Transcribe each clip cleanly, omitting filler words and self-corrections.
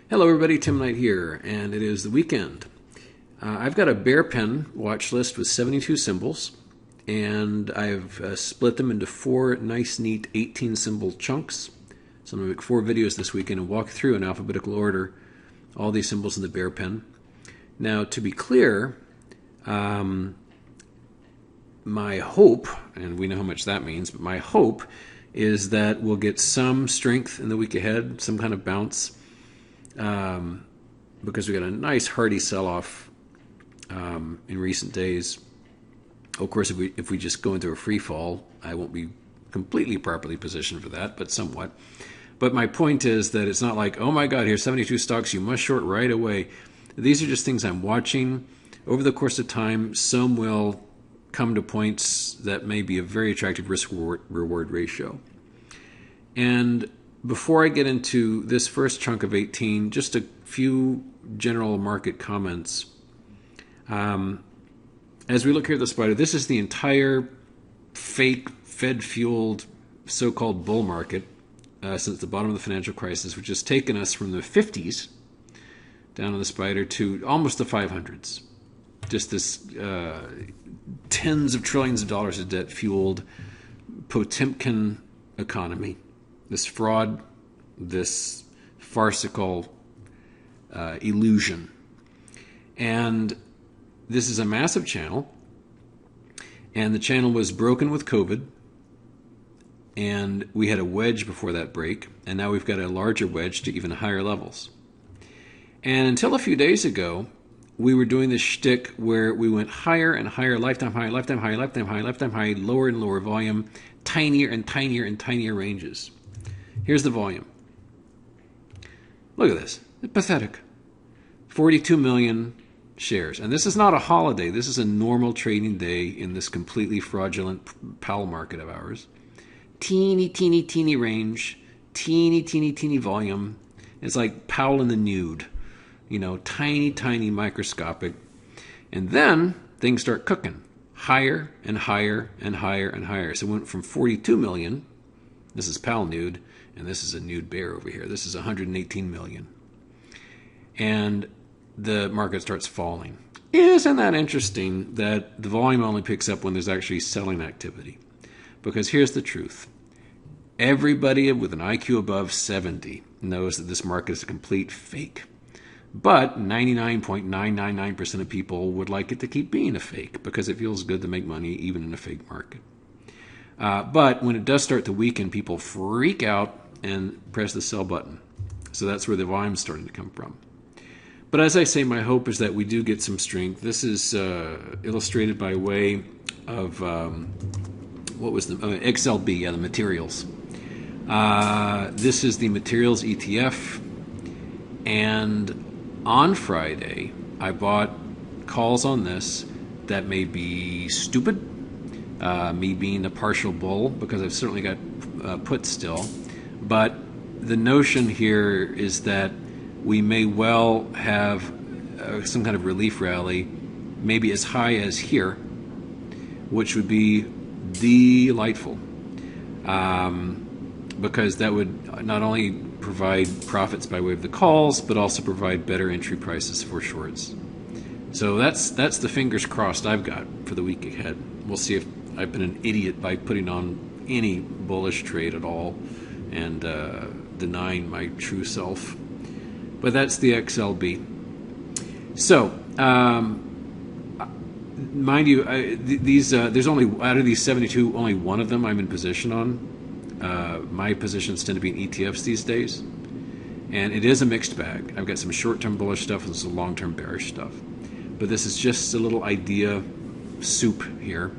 Hello everybody, Tim Knight here, and it is the weekend. I've got a Bear Pen watch list with 72 symbols, and I've split them into four nice, neat 18 symbol chunks. So I'm going to make 4 videos this weekend and walk through in alphabetical order all these symbols in the Bear Pen. Now, to be clear, my hope, and we know how much that means, but my hope is that we'll get some strength in the week ahead, some kind of bounce, because we got a nice hearty sell-off in recent days. Of course, if we just go into a free fall, I won't be completely properly positioned for that, but somewhat. But my point is that it's not like, oh my God, here's 72 stocks, you must short right away. These are just things I'm watching. Over the course of time, some will come to points that may be a very attractive risk-reward ratio. And before I get into this first chunk of 18, just a few general market comments. As we look here at the spider, this is the entire fake Fed-fueled so-called bull market since the bottom of the financial crisis, which has taken us from the 50s down on the spider to almost the 500s. Just this tens of trillions of dollars of debt-fueled Potemkin economy. This fraud, this farcical illusion. And this is a massive channel, and the channel was broken with COVID, and we had a wedge before that break, and now we've got a larger wedge to even higher levels. And until a few days ago, we were doing this shtick where we went higher and higher, lifetime high, lifetime high, lifetime high, lifetime high, lower and lower volume, tinier and tinier and tinier ranges. Here's the volume. Look at this. It's pathetic. 42 million shares. And this is not a holiday. This is a normal trading day in this completely fraudulent Powell market of ours. Teeny, teeny, teeny range. Teeny, teeny, teeny volume. It's like Powell in the nude. You know, tiny, tiny, microscopic. And then things start cooking. Higher and higher and higher and higher. So it went from 42 million. This is Powell nude. And this is a nude bear over here. This is 118 million. And the market starts falling. Isn't that interesting that the volume only picks up when there's actually selling activity? Because here's the truth. Everybody with an IQ above 70 knows that this market is a complete fake. But 99.999% of people would like it to keep being a fake because it feels good to make money even in a fake market. But when it does start to weaken, people freak out and press the sell button. So that's where the volume's starting to come from. But as I say, my hope is that we do get some strength. This is illustrated by way of, what was the, XLB, the materials. This is the materials ETF. And on Friday, I bought calls on this that may be stupid, me being a partial bull, because I've certainly got puts still. But the notion here is that we may well have some kind of relief rally, maybe as high as here, which would be delightful, because that would not only provide profits by way of the calls, but also provide better entry prices for shorts. So that's the fingers crossed I've got for the week ahead. We'll see if I've been an idiot by putting on any bullish trade at all and denying my true self. But that's the XLB. So, mind you, there's only, out of these 72, only one of them I'm in position on. My positions tend to be in ETFs these days. And it is a mixed bag. I've got some short-term bullish stuff and some long-term bearish stuff. But this is just a little idea soup here.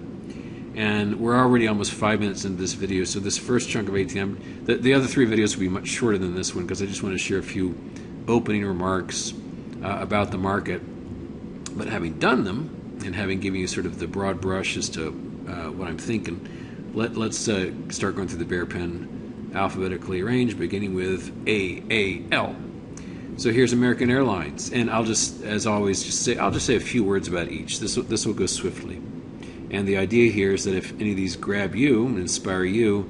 And we're already almost 5 minutes into this video, so this first chunk of 18, the other 3 videos will be much shorter than this one because I just want to share a few opening remarks about the market. But having done them and having given you sort of the broad brush as to what I'm thinking, let's start going through the Bear Pen alphabetically arranged, beginning with AAL. So here's American Airlines, and I'll just, as always, I'll just say a few words about each. This will go swiftly. And the idea here is that if any of these grab you and inspire you,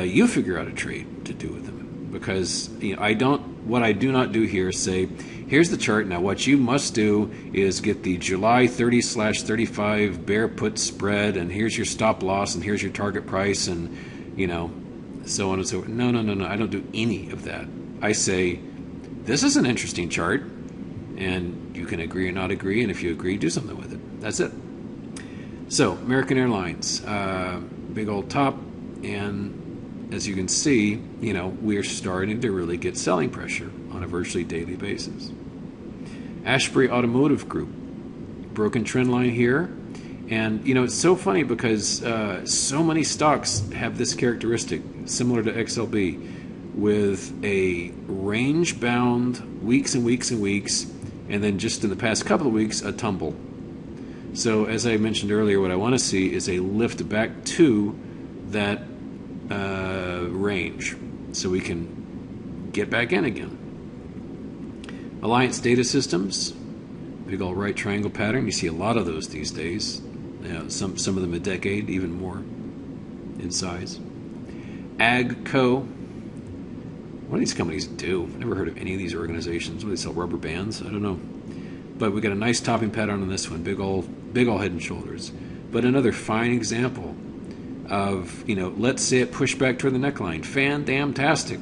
you figure out a trade to do with them. Because I don't what I do not do here is say, here's the chart. Now what you must do is get the July 30/35 bear put spread, and here's your stop loss, and here's your target price, and so on and so forth. No. I don't do any of that. I say, this is an interesting chart, and you can agree or not agree, and if you agree, do something with it. That's it. So, American Airlines, big old top, and as you can see, we're starting to really get selling pressure on a virtually daily basis. Ashbury Automotive Group, broken trend line here. And, it's so funny because so many stocks have this characteristic, similar to XLB, with a range-bound weeks and weeks and weeks, and then just in the past couple of weeks, a tumble. So, as I mentioned earlier, what I want to see is a lift back to that range so we can get back in again. Alliance Data Systems, big old right triangle pattern. You see a lot of those these days. Some of them a decade, even more in size. AGCO. What do these companies do? I've never heard of any of these organizations. What, they sell rubber bands? I don't know. But we got a nice topping pattern on this one. Big old head and shoulders. But another fine example of, let's say it pushed back toward the neckline. Fan-damn-tastic.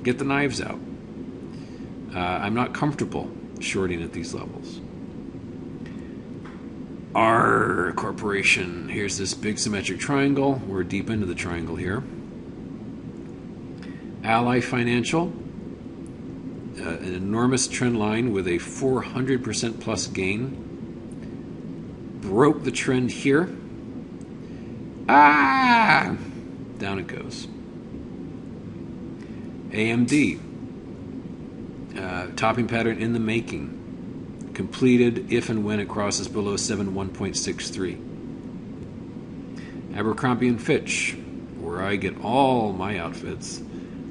Get the knives out. I'm not comfortable shorting at these levels. R Corporation. Here's this big symmetric triangle. We're deep into the triangle here. Ally Financial. An enormous trend line with a 400% plus gain. Broke the trend here. Down it goes. AMD. Topping pattern in the making. Completed if and when it crosses below 71.63. Abercrombie & Fitch, where I get all my outfits.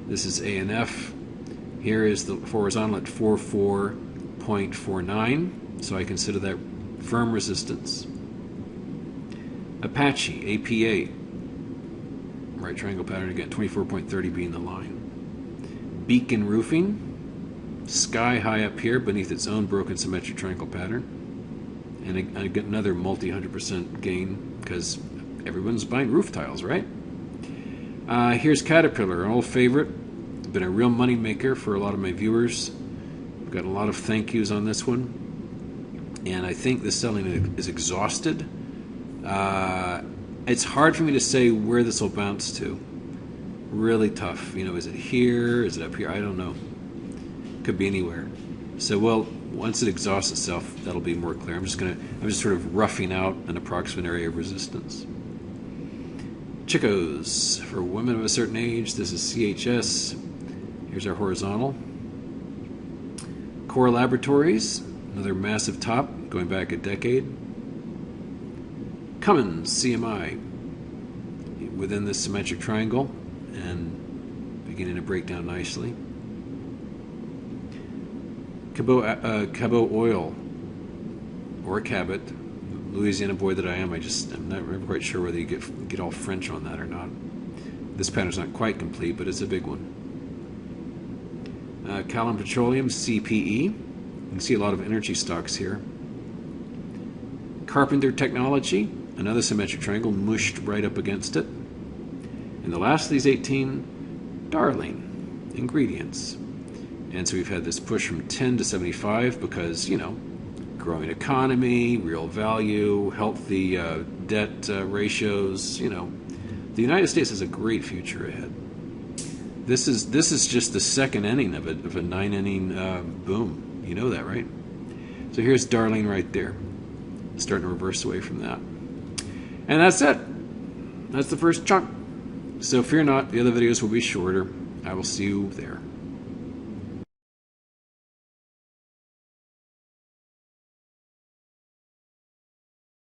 This is ANF. Here is the horizontal at 44.49, so I consider that firm resistance. Apache, APA, right triangle pattern again, 24.30 being the line. Beacon Roofing, sky high up here beneath its own broken symmetric triangle pattern. And I get another multi-100% gain because everyone's buying roof tiles, right? Here's Caterpillar, an old favorite. Been a real money maker for a lot of my viewers. We've got a lot of thank yous on this one. And I think the selling is exhausted. It's hard for me to say where this will bounce to. Really tough. Is it here? Is it up here? I don't know. Could be anywhere. So, once it exhausts itself, that'll be more clear. I'm just sort of roughing out an approximate area of resistance. Chico's, for women of a certain age, this is CHS. Here's our horizontal. Core Laboratories, another massive top, going back a decade. Cummins, CMI, within this symmetric triangle, and beginning to break down nicely. Cabot Oil, or Cabot, Louisiana boy that I am, I'm never quite sure whether you get all French on that or not. This pattern's not quite complete, but it's a big one. Callum Petroleum, CPE. You can see a lot of energy stocks here. Carpenter Technology, another symmetric triangle, mushed right up against it. And the last of these 18, Darling Ingredients. And so we've had this push from 10 to 75 because, growing economy, real value, healthy debt ratios, the United States has a great future ahead. This is just the second inning of a 9-inning boom. You know that, right? So here's Darling right there. Starting to reverse away from that. And that's it. That's the first chunk. So fear not, the other videos will be shorter. I will see you there.